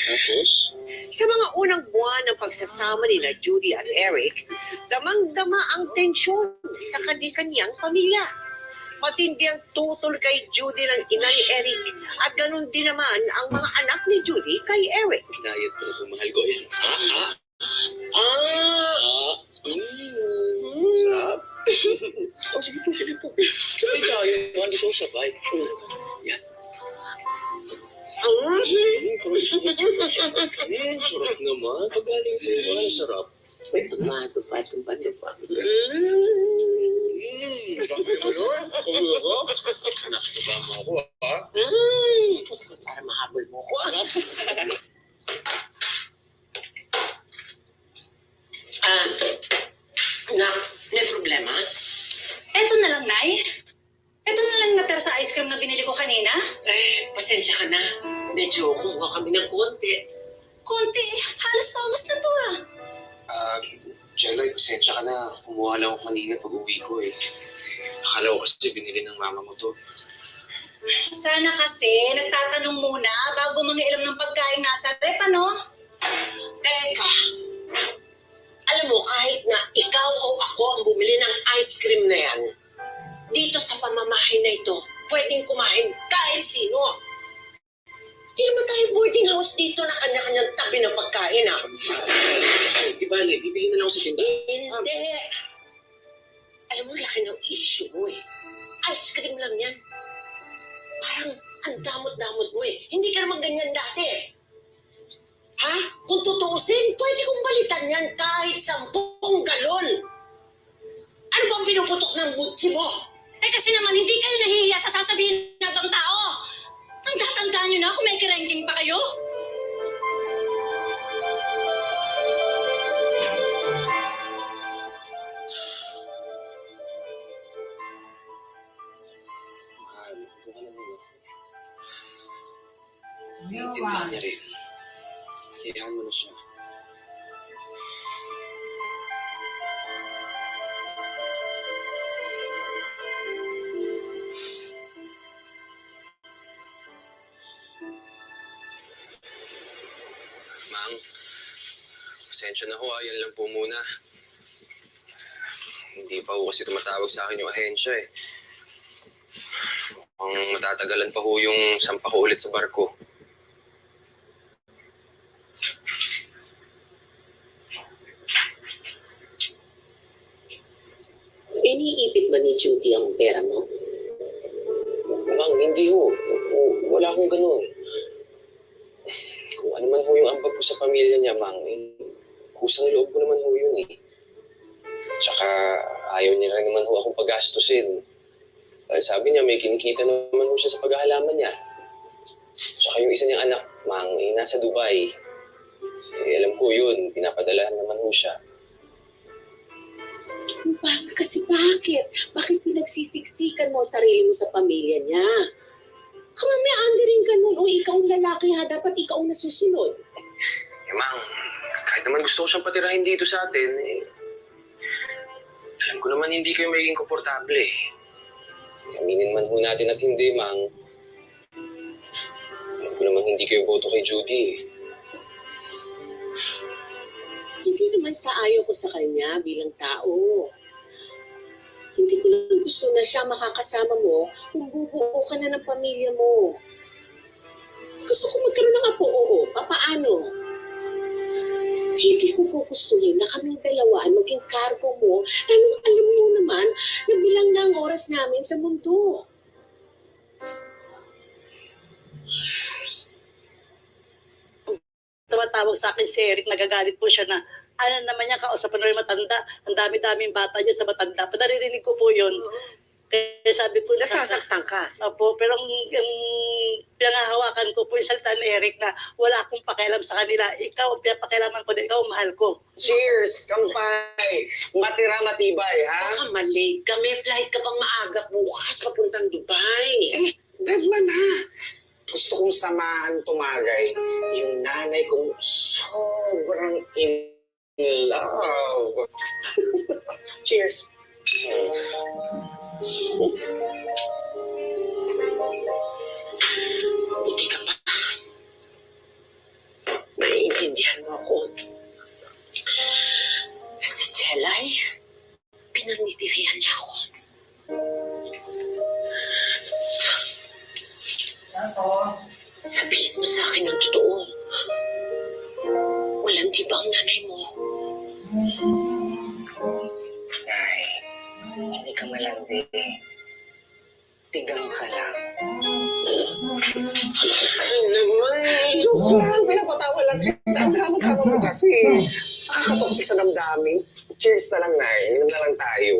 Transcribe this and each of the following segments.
Tapos? Sa mga unang buwan ng pagsasama nila Judy at Eric, damang-dama ang tensyon sa kani-kanyang pamilya. Matindi ang tutol kay Judy ng ina ni Eric at ganun din naman ang mga anak ni Judy kay Eric. Hinayat ko na itong mahal ko. Ayan. Sarap. Oh, sige po, sige po. Sabay tayo. Hindi ko sabay. Yan. Sarap naman. Pagaling sa iba, sarap. May tomato pa. Bakit mo yun? Kung ako? Nakasaba mo ako, ha? Para mahabol mo ko. Anak, may problema? Eto na lang, Nay. Eto na lang natira sa ice cream na binili ko kanina. Pasensya ka na. Medyo kumuha kami ng konti. Konti, halos paubos na to Jelay, pasensya ka na. Kumuha lang ako kanina pag uwi ko eh. Akala ko kasi binili ng mama mo to. Sana kasi nagtatanong muna bago mga ilam ng pagkain nasa rep, ano? Teka, alam mo, kahit na ikaw o ako ang bumili ng ice cream na yan, dito sa pamamahay na ito, pwedeng kumain kahit sino. Hindi naman tayo boarding house dito na kanya-kanyang tabi ng pagkain, ha? Di bale, bibili na lang ako sa tindahan. Hindi. Alam mo, laki ng issue mo eh. Ice cream lang yan. Parang ang damot-damot mo eh. Hindi ka naman ganyan dati. Ha? Kung tutuusin, pwede kong balitan yan kahit 10 galon. Ano bang pinuputok ng butsi mo? Eh kasi naman hindi kayo nahihiya sa sasabihin ng ibang tao. Tanda-tandaan nyo na kung may kiranking pa kayo. Mahal, ito ka na muna. Naiintindihan niya rin. Kayaan mo na siya. Mang, pasensya na ho ah. Yan lang po muna. Hindi pa ho kasi tumatawag sa akin yung ahensya eh. Ang matatagalan pa ho yung sampa ko ulit sa barko. Iniipit ba ni Judy ang pera mo? Mang, hindi ho. Wala akong ganun. Kung ano man ho yung ambag ko sa pamilya niya, Mang, kusang loob ko naman ho yun eh. Tsaka ayaw niya rin naman ho akong pagastusin. Dahil sabi niya, may kinikita naman ho siya sa paghahalaman niya. Tsaka yung isa niyang anak, Mang, nasa Dubai. Alam ko yun, pinapadalahan naman ho siya. Bakit? Bakit pinagsisiksikan mo sarili mo sa pamilya niya? Kamamiaan rin ka nun, o ikaw ang lalaki ha, dapat ikaw ang nasusunod. Mang, kahit naman gusto ko siyang patirahin dito sa atin, alam ko naman hindi kayo magiging komportable eh. Aminin man ho natin at hindi, Mang. Alam ko naman hindi kayo boto kay Judy eh. Hindi naman sa ayaw ko sa kanya bilang tao. Hindi ko lang gusto na siya makakasama mo kung bubuo ka na ng pamilya mo. Gusto ko magkaroon ng apo, oo. Papaano? Hindi ko gugustuhin na kaming dalawa ay maging cargo mo, lalo alam mo naman na bilang na ang oras namin sa mundo. Tumatawag sa akin si Eric, nagagalit po siya na ano naman niya, kausapan na rin matanda. Ang dami-daming bata niya sa matanda. Naririnig ko po yun. Kaya sabi po, Nasasaktan ka. Opo, pero ang pinangahawakan ko po yung salita ni Eric na wala akong pakialam sa kanila. Ikaw, ang pinapakialaman ko din, ikaw, mahal ko. Cheers! Kampay! Matira matibay, ha? Baka malate ka. May flight ka pang maaga bukas papuntang Dubai. Deadman, ha? Gusto kong samahan tumagay yung nanay kong sobrang in love. Cheers! Buti ka pa. Naiintindihan mo ako. Si Jelay, pinanitirihan niya ako. Sabihin mo sa akin ang totoo. Walang iba ang nanay mo. Nay, hindi ka malandi. Tigang ka lang. Ay naman. Joke lang, pinapatawa lang kita. Ang drama-drama mo kasi. Nakakatoxic sa damdamin. Cheers na lang, Nay. Inom na lang tayo.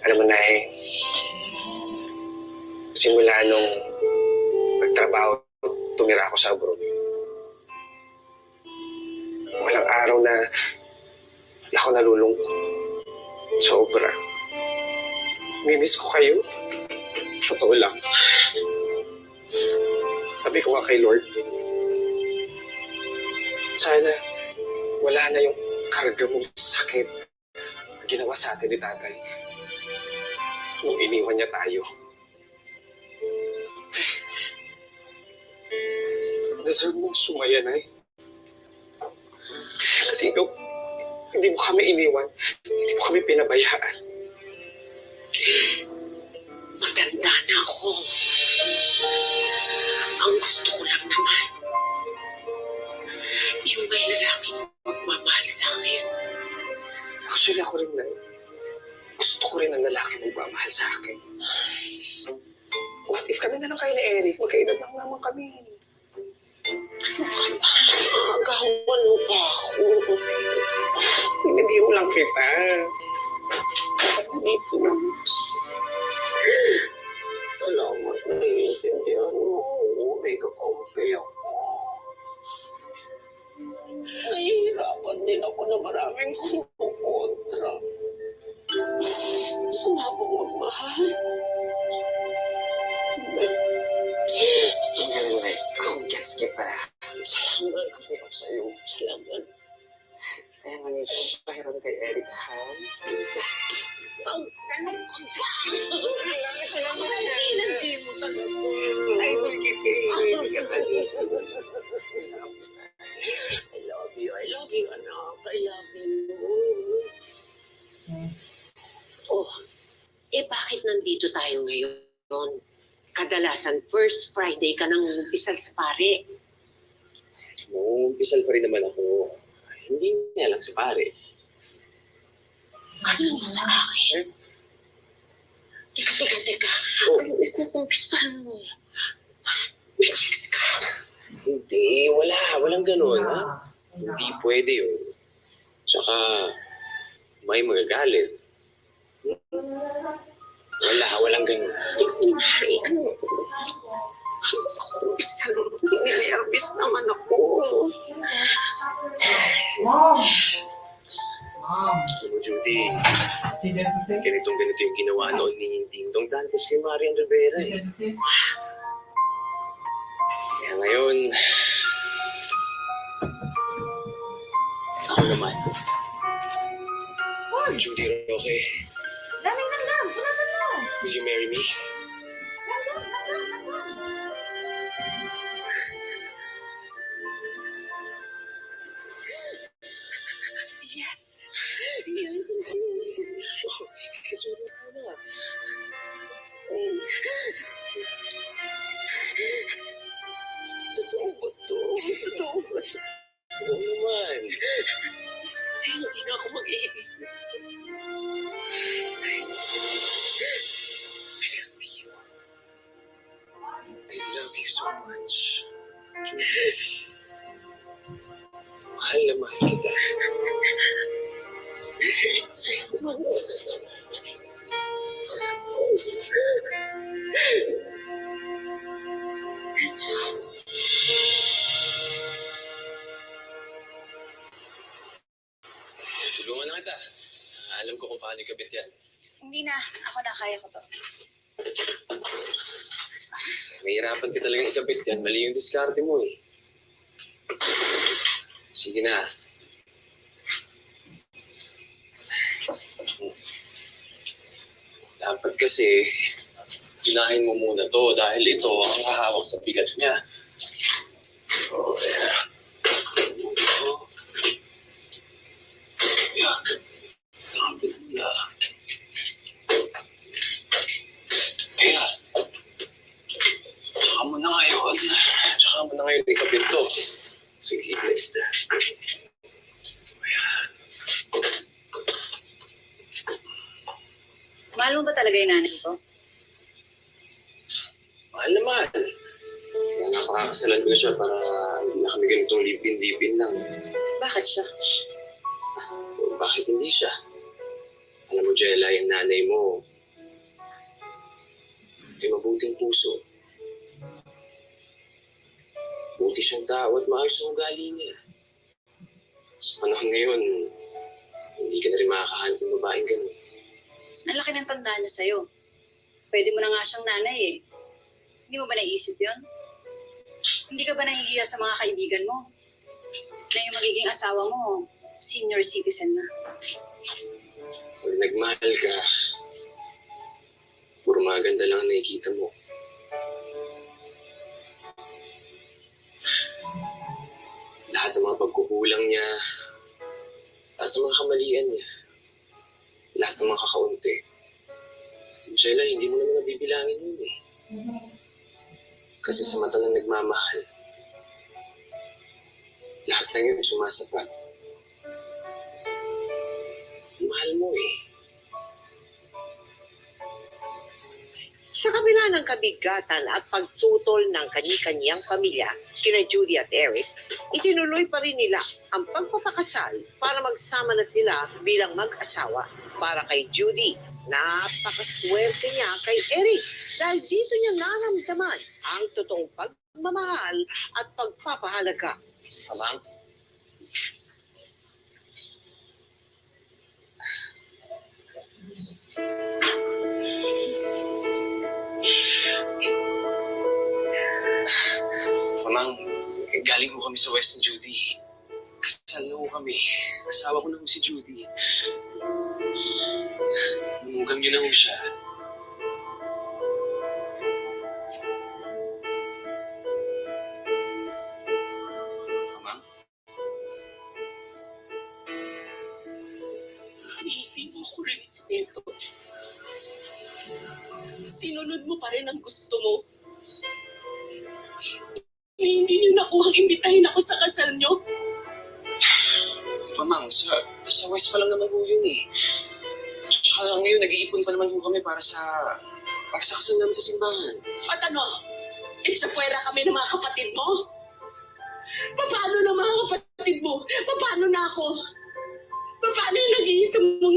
Alam mo, Nay, simula nung nagtrabaho, tumira ako sa abroad. Walang araw na di ako nalulungkot. Sobra. Mimiss ko kayo. Totoo lang. Sabi ko nga kay Lord, sana wala na yung karga mong sakit na ginawa sa atin ni Tatay nung iniwan niya tayo. Deserve mong sumaya, Nay. Kasi ikaw, hindi mo kami iniwan. Hindi mo kami pinabayaan. Maganda na ako. Ang gusto ko lang naman, yung may lalaking magmamahal sa akin. Actually, ako rin, Nay. Gusto ko rin ang lalaki magmamahal sa akin. What if kami na lang kayo ni Eric? Magkaedad lang naman kami. Agawan mo pa ako. Pinabiro lang kita. Salamat na iintindihan mo. May kakampi ako. Nahihirapan din ako na maraming kumukontra. Sumabog magmahal. Ang galing, Nay. Ako gets kita. Salamat. Kami ako sa'yo. Salamat. Kaya manisip pahiram kay Eric, ha? Ang tanong ko ba? Ito naman. Hindi mo talaga. Idol kita. I love you, anak. I love you. Oh, bakit nandito tayo ngayon? Kadalasan, first Friday ka nang umpisal sa pare. Umpisal pa rin naman ako. Hindi nga lang si pare. Kanino sa akin? Teka. Anong ikukumpisal mo? May chicks ka. Hindi, walang ganun, ha? Hindi pwede yun. Tsaka, may magagalit. Walang ganun. Ay, ano? Anong ikukumpisal mo? Ninervous naman ako. Mom! Mom! Alam mo, Judy, Si Jessica? ganito yung ginawa noon ni Ding Dong Dantes kay Marian Rivera. Si Jessica? Kaya ngayon, ako naman. Judy Roque, Daming langgam! Punasan mo! will you marry me? Langgam! Yes. Yes. Kasi wala ka na. Totoo ba to? Totoo ba to? Oo naman. Ay, hindi na ako mag-iisip. I love you so much. Judy. Mahal na mahal kita. Tulungan na kita. Alam ko kung paano ikabit yan. Hindi na. Ako na. Kaya ko to. Mahirapan ka talagang ikabit yan. Mali yung diskarte mo eh. Sige na. Dapat kasi, hinahin mo muna to dahil ito ang hahawak sa bigat niya. Oh, yeah. Oh. Yeah. Alhamdulillah. Ayan. Tsaka mo na ngayon. Tsaka mo na ngayon ikapit to. Sige, gilid. Mahal mo ba talaga yung nanay ko? Mahal na mahal. Kaya nga pakakasalan ko na siya para hindi na kami ganitong lipin-lipin lang. Bakit siya? Bakit hindi siya? Alam mo, Jella, yung nanay mo, ay mabuting puso. Buti siyang tao at maayos ang ugali niya. Sa panahon ngayon, hindi ka na rin makakahanap ng babaeng ganun. Ang laki ng tanda niya sa'yo. Pwede mo na nga siyang nanay eh. Hindi mo ba naisip yon? Hindi ka ba nahihiya sa mga kaibigan mo? Na yung magiging asawa mo, senior citizen na. Pag nagmahal ka, puro maganda lang ang nakikita mo. Lahat ng mga pagkukulang niya, lahat ng mga kamalian niya, lahat ng mga kakaunti. Jella, hindi mo naman nabibilangin yun eh. Kasi sa mata ng nagmamahal, lahat ng yun sumasapat. Mahal mo eh. Sa kabila ng kabigatan at pagtutol ng kani-kanyang pamilya, sina Judy at Eric, itinuloy pa rin nila ang pagpapakasal para magsama na sila bilang mag-asawa. Para kay Judy, napakaswerte niya kay Eric dahil dito niya naramdaman ang totoong pagmamahal at pagpapahalaga. Amang? Mamang, galing ko kami sa West Judy. Kasal na ko kami. Asawa ko na ho si Judy. Hanggang yun na ho siya. Mamang? Hindi mo ko respeto. Sinunod mo pa rin ang gusto mo. Hindi niyo nakuhang imbitahin ako sa kasal niyo. Mamang, sa West pa lang naman ho yun eh. Tsaka ngayon, nag-iipon pa naman ho kami para sa kasal namin sa simbahan. At ano? Sa puwera kami ng mga kapatid mo? Paano na mga kapatid mo? Paano na ako? Paano yung nag-iisa mong